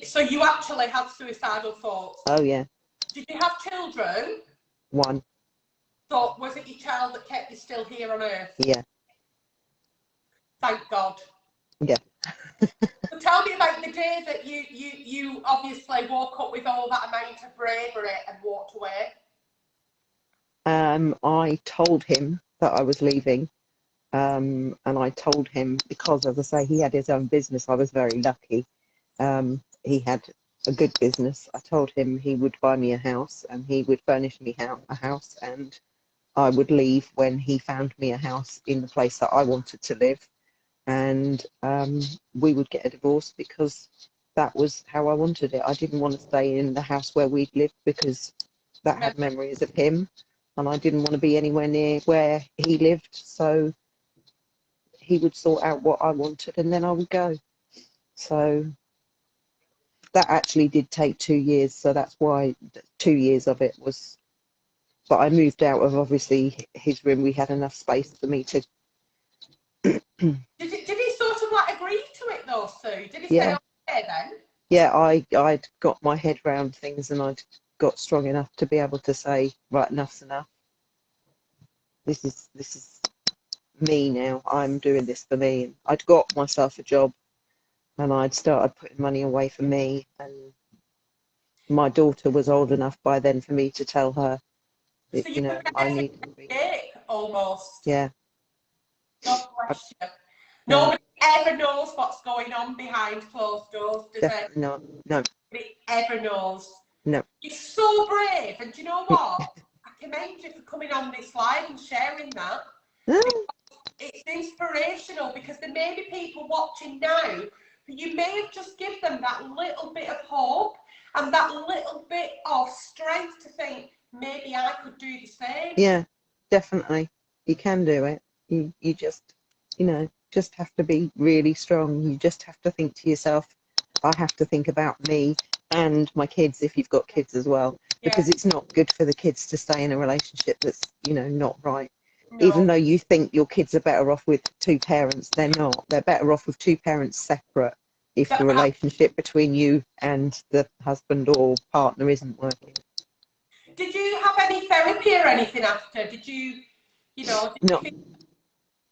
So you actually had suicidal thoughts? Oh yeah. Did you have children? One. So was it your child that kept you still here on earth? Yeah. Thank God. Yeah. So tell me about the day that you obviously woke up with all that amount of bravery and walked away. I told him that I was leaving, and I told him because, as I say, he had his own business. I was very lucky. He had a good business. I told him he would buy me a house and he would furnish me a house, and I would leave when he found me a house in the place that I wanted to live, and we would get a divorce because that was how I wanted it. I didn't want to stay in the house where we'd lived because that had memories of him, and I didn't want to be anywhere near where he lived, so he would sort out what I wanted and then I would go. So that actually did take 2 years, so that's why 2 years of it was, but I moved out of obviously his room. We had enough space for me to. Did he sort of like agree to it though, Sue? Did he say okay then? Yeah, I'd got my head round things and I'd got strong enough to be able to say, right, enough's enough. This is me now. I'm doing this for me. And I'd got myself a job and I'd started putting money away for me, and my daughter was old enough by then for me to tell her that, so you I need to be. Almost. Yeah. God bless you. Nobody ever knows what's going on behind closed doors, does it? No. Nobody ever knows. No. You're so brave, and do you know what? I commend you for coming on this live and sharing that. it's inspirational, because there may be people watching now who you may have just give them that little bit of hope and that little bit of strength to think, maybe I could do the same. Yeah, definitely. You can do it. You just, just have to be really strong. You just have to think to yourself, I have to think about me and my kids, if you've got kids as well, because it's not good for the kids to stay in a relationship that's, not right. No. Even though you think your kids are better off with two parents, they're not. They're better off with two parents separate if the relationship between you and the husband or partner isn't working. Did you have any therapy or anything after? Did you,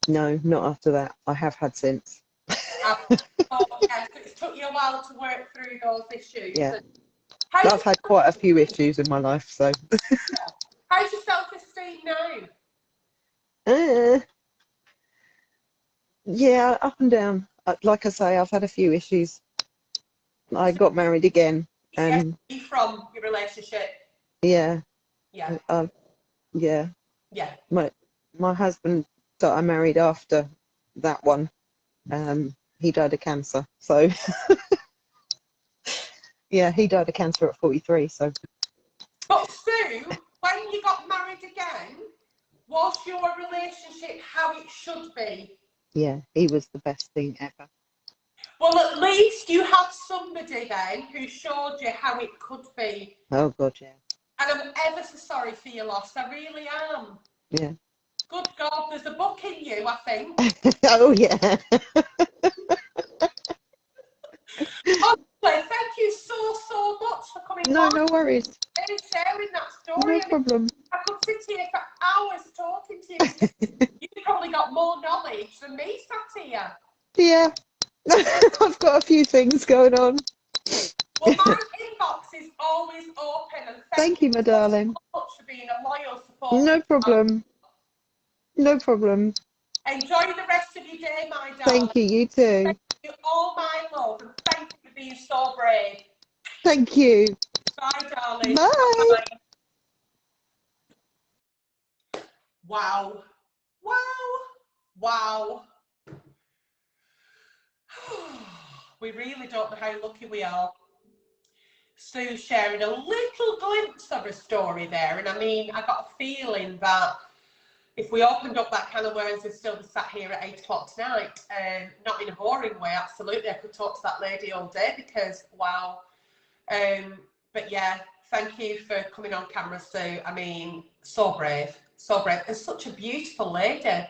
No, not after that. I have had since. Oh, yeah, so it took you a while to work through those issues. Yeah. I've had quite a few issues in my life, so. How's your self-esteem now? Yeah, up and down. Like I say, I've had a few issues. I got married again, and from your relationship. Yeah. Yeah. Yeah. Yeah. My husband that I married after that one, he died of cancer. So yeah, he died of cancer at 43. So. But Sue, when you got married again, was your relationship how it should be? Yeah, he was the best thing ever. Well, at least you had somebody then who showed you how it could be. Oh God, yeah. And I'm ever so sorry for your loss. I really am. Yeah. Good God, there's a book in you, I think. Oh yeah. Honestly, thank you so much for coming. No worries. And sharing that story. No problem. I could sit here for hours talking to you. You've probably got more knowledge than me sat here. Yeah. I've got a few things going on. Well, my inbox is always open, and thank you, my darling. So much for being a loyal supporter. No problem. No problem. Enjoy the rest of your day, my darling. Thank you, you too. Thank you all my love, and thank you for being so brave. Thank you. Bye, darling. Bye. Bye. Wow. We really don't know how lucky we are. Sue sharing a little glimpse of her story there, and I mean, I got a feeling that if we opened up that can of worms, we'd still be sat here at 8 o'clock tonight. Not in a boring way, absolutely. I could talk to that lady all day, because wow. But yeah, thank you for coming on camera, Sue. I mean, so brave, and such a beautiful lady.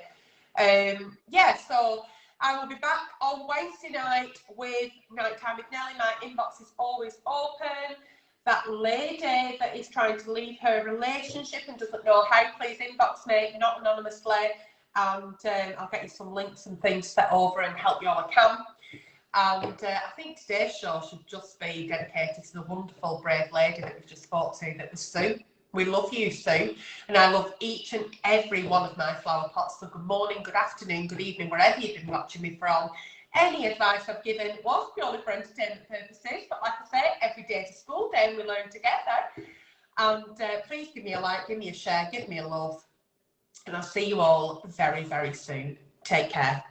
Yeah, so I will be back on Wednesday night with Nighttime with Nelly. My inbox is always open. That lady that is trying to leave her relationship and doesn't know how, please inbox me, not anonymously, and I'll get you some links and things set over and help you all I can. And I think today's show should just be dedicated to the wonderful, brave lady that we've just spoke to, that was Sue. We love you, Sue, and I love each and every one of my flower pots. So good morning, good afternoon, good evening, wherever you've been watching me from. Any advice I've given was purely for entertainment purposes, but like I say, every day is a school day and we learn together. And please give me a like, give me a share, give me a love, and I'll see you all very, very soon. Take care.